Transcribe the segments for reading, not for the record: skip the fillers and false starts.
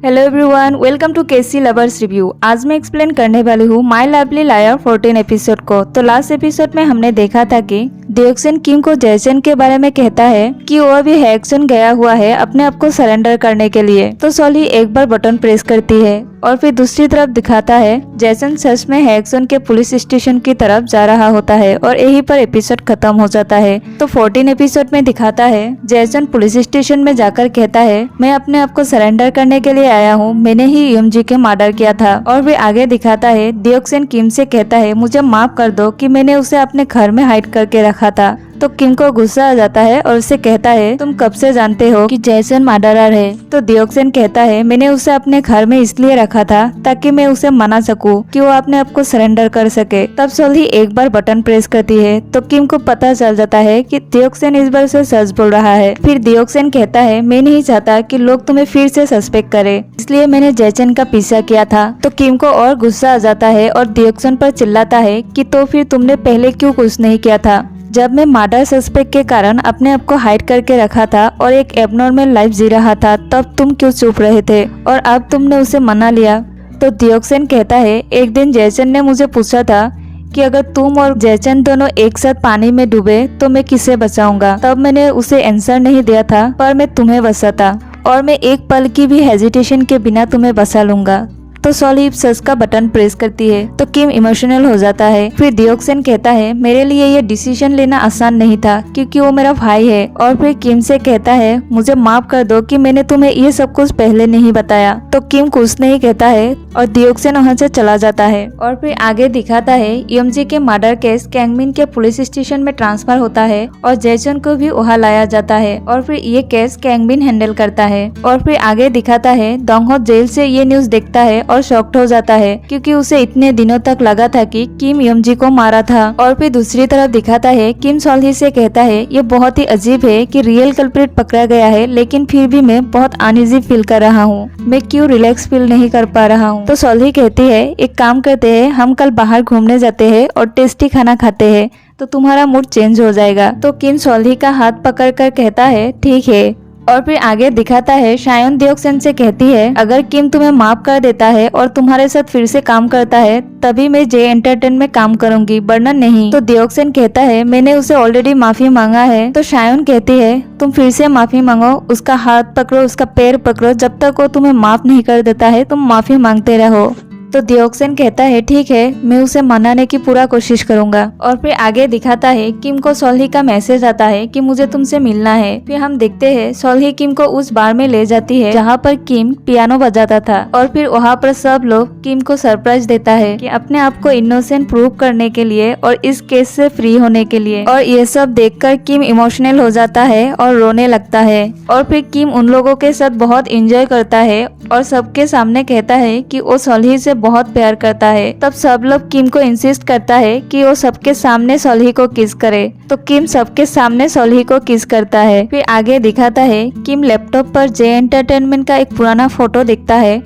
Hello everyone, welcome to KC lovers review. आज मैं explain करने वाली हूँ माय लवली लायर 14 एपिसोड को। तो लास्ट एपिसोड में हमने देखा था कि डियोक्सन किम को जैसन के बारे में कहता है कि वो अभी हैक्सन गया हुआ है अपने आप को सरेंडर करने के लिए। तो सॉली एक बार बटन प्रेस करती है और फिर दूसरी तरफ दिखाता है जैसन सच में हैक्सन के पुलिस स्टेशन की तरफ जा रहा होता है और यहीं पर एपिसोड खत्म हो जाता है। तो 14 एपिसोड में दिखाता है जैसन पुलिस स्टेशन में जाकर कहता है मैं अपने आप को सरेंडर करने के लिए आया हूँ, मैंने ही यूएमजी के मर्डर किया था। और फिर आगे दिखाता है डियोक्सन किम से कहता है मुझे माफ कर दो कि मैंने उसे अपने घर में हाइड करके रखा था। तो किम को गुस्सा आ जाता है और उसे कहता है तुम कब से जानते हो कि जैसन मर्डरर है। तो डियोक्सन कहता है मैंने उसे अपने घर में इसलिए रखा था ताकि मैं उसे मना सकूं कि वो अपने आप को सरेंडर कर सके। तब सॉली एक बार बटन प्रेस करती है तो किम को पता चल जाता है कि डियोक्सन इस बार से सच बोल रहा है। फिर डियोक्सन कहता है मैं नहीं चाहता कि लोग तुम्हें फिर से सस्पेक्ट करे, इसलिए मैंने जैसन का पीछा किया था। तो किम को और गुस्सा आ जाता है और डियोक्सन पर चिल्लाता है कि तो फिर तुमने पहले क्यों कुछ नहीं किया था जब मैं मर्डर सस्पेक्ट के कारण अपने आप को हाइड करके रखा था और एक एबनॉर्मल लाइफ जी रहा था, तब तुम क्यों चुप रहे थे और अब तुमने उसे मना लिया। तो डियोक्सन कहता है एक दिन जैसन ने मुझे पूछा था कि अगर तुम और जैसन दोनों एक साथ पानी में डूबे तो मैं किसे बचाऊंगा। तब मैंने उसे आंसर नहीं दिया था पर मैं तुम्हें बचाता और मैं एक पल की भी हेजिटेशन के बिना तुम्हें बचा लूंगा। तो सॉली सच का बटन प्रेस करती है तो किम इमोशनल हो जाता है। फिर डियोक्सन कहता है मेरे लिए ये डिसीजन लेना आसान नहीं था क्योंकि वो मेरा भाई है। और फिर किम से कहता है मुझे माफ कर दो कि मैंने तुम्हें ये सब कुछ पहले नहीं बताया। तो किम कुछ नहीं कहता है और डियोक्सन वहाँ से चला जाता है। और फिर आगे दिखाता है यूएमजी के मर्डर केस कैंगमिन के पुलिस स्टेशन में ट्रांसफर होता है और जैसन को भी वहाँ लाया जाता है और फिर ये केस कैंगमिन हैंडल करता है। और फिर आगे दिखाता है डोंगहो जेल से ये न्यूज देखता है और शॉक्ड हो जाता है क्योंकि उसे इतने दिनों तक लगा था कि किम यूएमजी को मारा था। और फिर दूसरी तरफ दिखाता है किम सॉल्ही से कहता है ये बहुत ही अजीब है कि रियल कल्प्रिट पकड़ा गया है लेकिन फिर भी मैं बहुत अनईजी फील कर रहा हूँ, मैं क्यों रिलैक्स फील नहीं कर पा रहा हूँ। तो सॉल्ही कहती है एक काम करते हैं, हम कल बाहर घूमने जाते हैं और टेस्टी खाना खाते हैं तो तुम्हारा मूड चेंज हो जाएगा। तो किम सॉल्ही का हाथ पकड़ कर कहता है ठीक है। और फिर आगे दिखाता है शायोन डियोक्सन से कहती है अगर किम तुम्हें माफ कर देता है और तुम्हारे साथ फिर से काम करता है तभी मैं जे एंटरटेन में काम करूंगी, वरना नहीं। तो डियोक्सन कहता है मैंने उसे ऑलरेडी माफी मांगा है। तो शायोन कहती है तुम फिर से माफी मांगो, उसका हाथ पकड़ो, उसका पैर पकड़ो, जब तक वो तुम्हें माफ नहीं कर देता है तुम माफी मांगते रहो। तो डियोक्सन कहता है ठीक है, मैं उसे मनाने की पूरा कोशिश करूंगा। और फिर आगे दिखाता है किम को सॉल्ही का मैसेज आता है कि मुझे तुमसे मिलना है। फिर हम देखते हैं सॉल्ही किम को उस बार में ले जाती है जहाँ पर किम पियानो बजाता था। और फिर वहाँ पर सब लोग किम को सरप्राइज देता है कि अपने आप को इनोसेंट प्रूव करने के लिए और इस केस से फ्री होने के लिए। और ये सब देखकर किम इमोशनल हो जाता है और रोने लगता है। और फिर किम उन लोगों के साथ बहुत एंजॉय करता है और सबके सामने कहता है कि वो सॉल्ही से बहुत प्यार करता है। तब सब लोग किम को इंसिस्ट करता है कि वो सबके सामने सॉल्ही को किस करे। तो किम सबके सामने सॉल्ही को किस करता है। फिर आगे दिखाता है किम लैपटॉप पर जे एंटरटेनमेंट का एक पुराना फोटो देखता है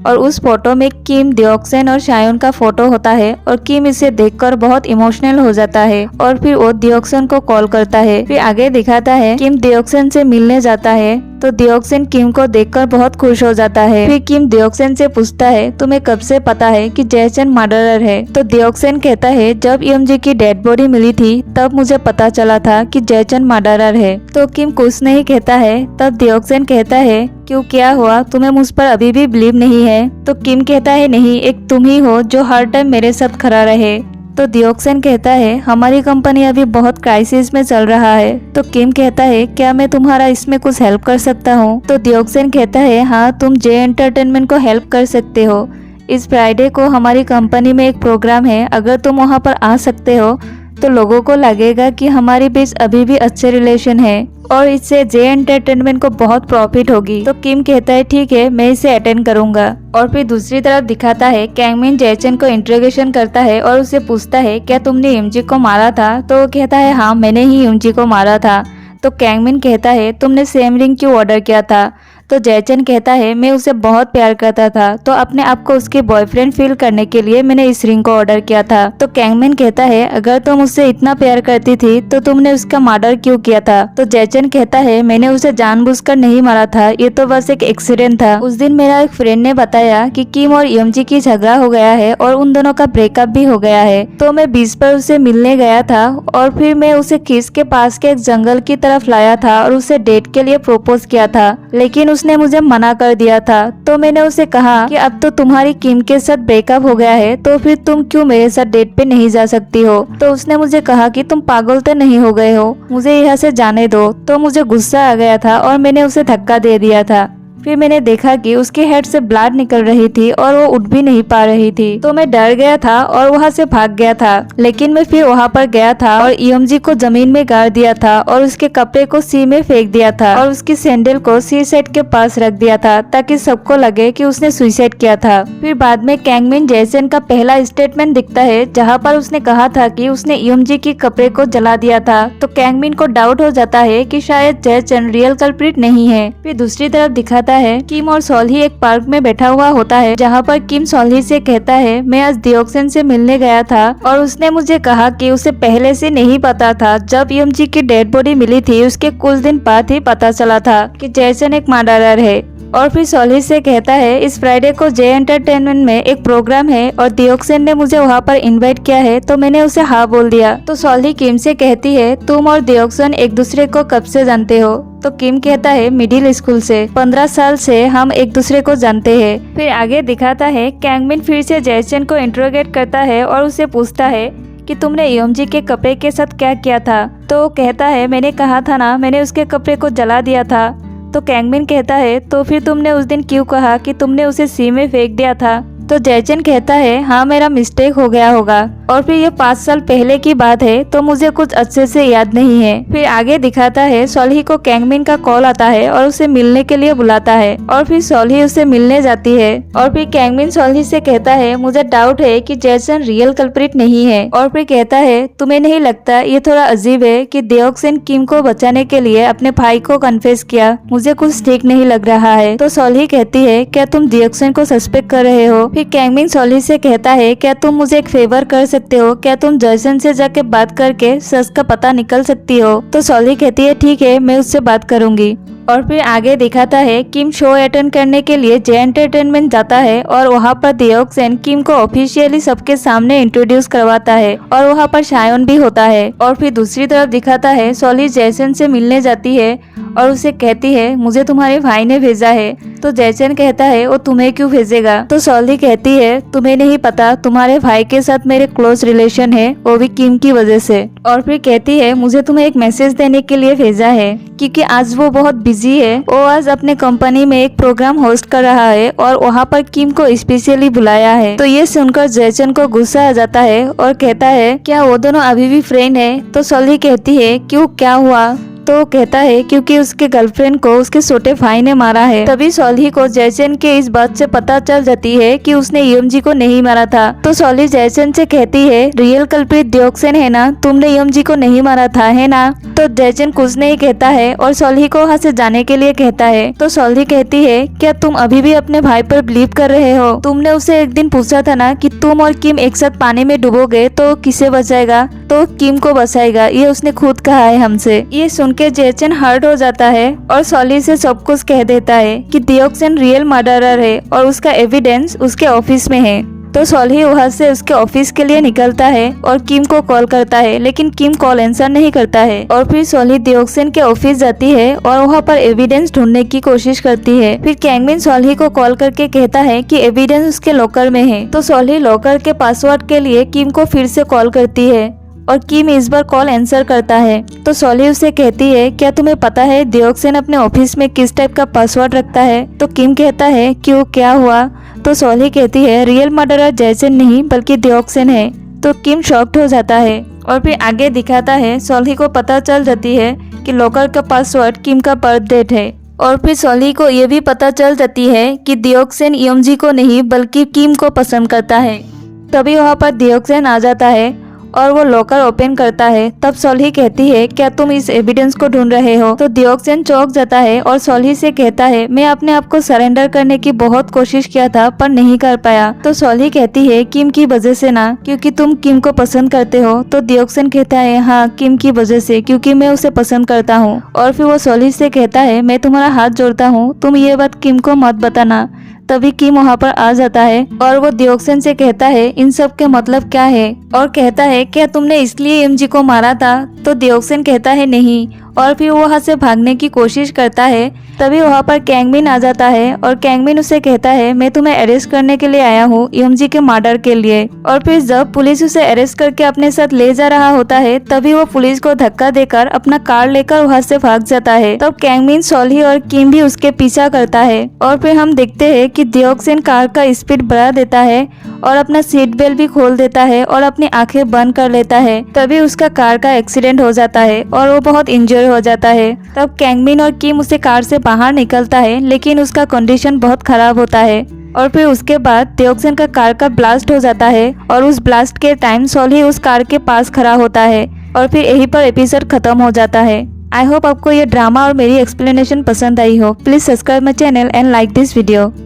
और उस फोटो में किम, डियोक्सन और शायोन का फोटो होता है और किम इसे देखकर बहुत इमोशनल हो जाता है और फिर वो डियोक्सन को कॉल करता है। फिर आगे दिखाता है किम डियोक्सन से मिलने जाता है तो डियोक्सन किम को देखकर बहुत खुश हो जाता है। फिर किम डियोक्सन से पूछता है तुम्हें कब से पता है कि जैसन मर्डरर है। तो डियोक्सन कहता है जब यूएमजी की डेड बॉडी मिली थी तब मुझे पता चला था कि जैसन मर्डरर है। तो किम कुछ नहीं कहता है। तब डियोक्सन कहता है क्यों, क्या हुआ, तुम्हें मुझ पर अभी भी बिलीव नहीं है। तो किम कहता है नहीं, एक तुम ही हो जो हर टाइम मेरे साथ खड़ा रहे। तो डियोक्सन कहता है हमारी कंपनी अभी बहुत क्राइसिस में चल रहा है। तो किम कहता है क्या मैं तुम्हारा इसमें कुछ हेल्प कर सकता हूँ। तो डियोक्सन कहता है हाँ, तुम जे एंटरटेनमेंट को हेल्प कर सकते हो। इस फ्राइडे को हमारी कंपनी में एक प्रोग्राम है, अगर तुम वहाँ पर आ सकते हो तो लोगों को लगेगा कि हमारी बीच अभी भी अच्छे रिलेशन है और इससे जे एंटरटेनमेंट को बहुत प्रॉफिट होगी। तो किम कहता है ठीक है, मैं इसे अटेंड करूंगा। और फिर दूसरी तरफ दिखाता है कैंगमिन जैसन को इंट्रोगेशन करता है और उससे पूछता है क्या तुमने यूएमजी को मारा था। तो वो कहता है हाँ, मैंने ही यूएमजी को मारा था। तो कैंगमिन कहता है तुमने सेम रिंग क्यों ऑर्डर किया था। तो जयचन कहता है मैं उसे बहुत प्यार करता था, तो अपने आप को उसके बॉयफ्रेंड फील करने के लिए मैंने इस रिंग को ऑर्डर किया था। तो कैंगमैन कहता है अगर तुम उससे इतना प्यार करती थी तो तुमने उसका मर्डर क्यों किया था? तो जयचन कहता है मैंने उसे जानबूझकर नहीं मारा था, ये तो बस एक एक्सीडेंट था। उस दिन मेरा एक फ्रेंड ने बताया कि किम और ईएमजी की झगड़ा हो गया है और उन दोनों का ब्रेकअप भी हो गया है। तो मैं बीच पर उसे मिलने गया था और फिर मैं उसे किस के पास के एक जंगल की तरफ लाया था और उसे डेट के लिए प्रपोज किया था, लेकिन उसने मुझे मना कर दिया था। तो मैंने उसे कहा कि अब तो तुम्हारी किम के साथ ब्रेकअप हो गया है तो फिर तुम क्यों मेरे साथ डेट पे नहीं जा सकती हो? तो उसने मुझे कहा कि तुम पागल तो नहीं हो गए हो, मुझे यहाँ से जाने दो। तो मुझे गुस्सा आ गया था और मैंने उसे धक्का दे दिया था। फिर मैंने देखा कि उसके हेड से ब्लड निकल रही थी और वो उठ भी नहीं पा रही थी। तो मैं डर गया था और वहाँ से भाग गया था, लेकिन मैं फिर वहाँ पर गया था और ईएमजी को जमीन में गाड़ दिया था और उसके कपड़े को सी में फेंक दिया था और उसकी सैंडल को सी साइड के पास रख दिया था ताकि सबको लगे कि उसने सुसाइड किया था। फिर बाद में कैंगमैन जयचन का पहला स्टेटमेंट दिखता है जहाँ पर उसने कहा था कि उसने ईएमजी के कपड़े को जला दिया था। तो कैंगमैन को डाउट हो जाता है कि शायद जयचन रियल कल्प्रिट नहीं है। फिर दूसरी तरफ दिखाता है किम और सोल्ही एक पार्क में बैठा हुआ होता है जहाँ पर किम सोल्ही से कहता है मैं आज डियोक्सन से मिलने गया था और उसने मुझे कहा कि उसे पहले से नहीं पता था। जब ईएमजी की डेड बॉडी मिली थी उसके कुछ दिन बाद ही पता चला था कि जयसन एक मर्डरर है। और फिर सोल्ही से कहता है इस फ्राइडे को जे एंटरटेनमेंट में एक प्रोग्राम है और डियोक्सन ने मुझे वहाँ पर इनवाइट किया है, तो मैंने उसे हाँ बोल दिया। तो सोल्ही किम से कहती है तुम और डियोक्सन एक दूसरे को कब से जानते हो? तो किम कहता है मिडिल स्कूल से, 15 साल से हम एक दूसरे को जानते हैं। फिर आगे दिखाता है कैंगमैन फिर से जयचन को इंट्रोगेट करता है और उसे पूछता है कि तुमने ईएमजी के कपड़े के साथ क्या किया था? तो कहता है मैंने कहा था ना, मैंने उसके कपड़े को जला दिया था। तो कैंगमैन कहता है तो फिर तुमने उस दिन क्यों कहा कि तुमने उसे सी में फेंक दिया था? तो जयचन कहता है हाँ मेरा मिस्टेक हो गया होगा और फिर ये 5 साल पहले की बात है तो मुझे कुछ अच्छे से याद नहीं है। फिर आगे दिखाता है सोल्ही को कैंगमैन का कॉल आता है और उसे मिलने के लिए बुलाता है और फिर सोल्ही उसे मिलने जाती है और फिर कैंगमैन सोल्ही से कहता है मुझे डाउट है कि जयसन रियल कल्प्रिट नहीं है। और फिर कहता है तुम्हें नहीं लगता ये थोड़ा अजीब है कि डियोक्सन किम को बचाने के लिए अपने भाई को कन्फेस किया? मुझे कुछ ठीक नहीं लग रहा है। तो सोल्ही कहती है क्या तुम डियोक्सन को सस्पेक्ट कर रहे हो? फिर कैंगमैन सोल्ही से कहता है क्या तुम मुझे एक फेवर कर सकते हो? क्या तुम जयसन से जाके बात करके सच का पता निकल सकती हो? तो सोल्ही कहती है ठीक है मैं उससे बात करूंगी। और फिर आगे दिखाता है किम शो अटेंड करने के लिए जे एंटरटेनमेंट जाता है और वहाँ पर डियोक्सन किम को ऑफिशियली सबके सामने इंट्रोड्यूस करवाता है और वहाँ पर शायन भी होता है। और फिर दूसरी तरफ दिखाता है सोल्ही जयसन से मिलने जाती है और उसे कहती है मुझे तुम्हारे भाई ने भेजा है। तो जयचन कहता है वो तुम्हें क्यों भेजेगा? तो सोल्ही कहती है तुम्हें नहीं पता तुम्हारे भाई के साथ मेरे क्लोज रिलेशन है, वो भी किम की वजह से। और फिर कहती है मुझे तुम्हें एक मैसेज देने के लिए भेजा है क्योंकि आज वो बहुत बिजी है। वो आज अपने कंपनी में एक प्रोग्राम होस्ट कर रहा है और वहाँ पर किम को स्पेशली बुलाया है। तो ये सुनकर जयचन को गुस्सा आ जाता है और कहता है क्या वो दोनों अभी भी फ्रेंड है? तो सोल्ही कहती है क्यों क्या हुआ? तो कहता है क्योंकि उसके गर्लफ्रेंड को उसके छोटे भाई ने मारा है। तभी सोल्ही को जयचन के इस बात से पता चल जाती है कि उसने ईएमजी को नहीं मारा था। तो सोल्ही जयचन से कहती है रियल कल्प्रिट डियोक्सन है ना, तुमने ईएमजी को नहीं मारा था है ना? तो जयचन कुछ नहीं कहता है और सोल्ही को वहाँ से जाने के लिए कहता है। तो सोल्ही कहती है क्या तुम अभी भी अपने भाई पर बिलीव कर रहे हो? तुमने उसे एक दिन पूछा था ना कि तुम और किम एक साथ पानी में डूबोगे तो किसे बचाएगा? तो किम को बचाएगा, ये उसने खुद कहा है हमसे। ये सुन के जयचन हर्ट हो जाता है और सोल्ही से सब कुछ कह देता है कि डियोक्सन रियल मर्डरर है और उसका एविडेंस उसके ऑफिस में है। तो सोल्ही वहाँ से उसके ऑफिस के लिए निकलता है और किम को कॉल करता है, लेकिन किम कॉल आंसर नहीं करता है। और फिर सोल्ही डियोक्सन के ऑफिस जाती है और वहाँ पर एविडेंस ढूंढने की कोशिश करती है। फिर कैंगमैन सोल्ही को कॉल करके कहता है कि एविडेंस उसके लॉकर में है। तो सोल्ही लॉकर के पासवर्ड के लिए किम को फिर से कॉल करती है और किम इस बार कॉल आंसर करता है। तो सोल्ही उसे कहती है क्या तुम्हें पता है डियोक्सन अपने ऑफिस में किस टाइप का पासवर्ड रखता है? तो किम कहता है क्यों क्या हुआ? तो सोल्ही कहती है रियल मर्डरर जयचन नहीं बल्कि डियोक्सन है। तो किम शॉक्ड हो जाता है और फिर आगे दिखाता है सोल्ही को पता चल जाती है कि लॉकर का पासवर्ड किम का बर्थ डेट है। और फिर सोल्ही को ये भी पता चल जाती है कि डियोक्सन ईएमजी को नहीं बल्कि किम को पसंद करता है। तभी वहाँ पर डियोक्सन आ जाता है और वो लॉकर ओपन करता है। तब सोल्ही कहती है, क्या तुम इस एविडेंस को ढूंढ रहे हो? तो डिओक्सन चौंक जाता है और सोल्ही से कहता है, मैं अपने आप को सरेंडर करने की बहुत कोशिश किया था पर नहीं कर पाया। तो सोल्ही कहती है, किम की वजह से ना, क्योंकि तुम किम को पसंद करते हो। तो डिओक्सन कहता है, हाँ किम की वजह से, क्योंकि मैं उसे पसंद करता हूँ। और फिर वो सोल्ही से कहता है, मैं तुम्हारा हाथ जोड़ता हूँ, तुम ये बात किम को मत बताना। तभी किम वहाँ पर आ जाता है और वो डिओक्सन से कहता है, इन सब के मतलब क्या है? और कहता है, क्या तुमने इसलिए एमजी को मारा था? तो डिओक्सन कहता है, नहीं। और फिर वो वहाँ से भागने की कोशिश करता है। तभी वहाँ पर कैंगमिन आ जाता है और कैंगमिन उसे कहता है, मैं तुम्हें अरेस्ट करने के लिए आया हूँ, एमजी के मर्डर के लिए। और फिर जब पुलिस उसे अरेस्ट करके अपने साथ ले जा रहा होता है, तभी वो पुलिस को धक्का देकर अपना कार लेकर वहाँ से भाग जाता है। तब कैंगमिन, सोल्ही और किम भी उसके पीछा करता है। और फिर हम देखते हैं कि डिओक्सन कार का स्पीड बढ़ा देता है और अपना सीट बेल्ट भी खोल देता है और अपनी आंखें बंद कर लेता है। तभी उसका कार का एक्सीडेंट हो जाता है और वो बहुत इंजर हो जाता है। तब कैंगमिन और किम उसे कार से बाहर निकलता है, लेकिन उसका कंडीशन बहुत खराब होता है। और फिर उसके बाद डिओक्सन का कार का ब्लास्ट हो जाता है और उस ब्लास्ट के टाइम सोल्ही उस कार के पास खड़ा होता है। और फिर यहीं पर एपिसोड खत्म हो जाता है। आई होप आपको ये ड्रामा और मेरी एक्सप्लेनेशन पसंद आई हो। Please subscribe my channel and like this video.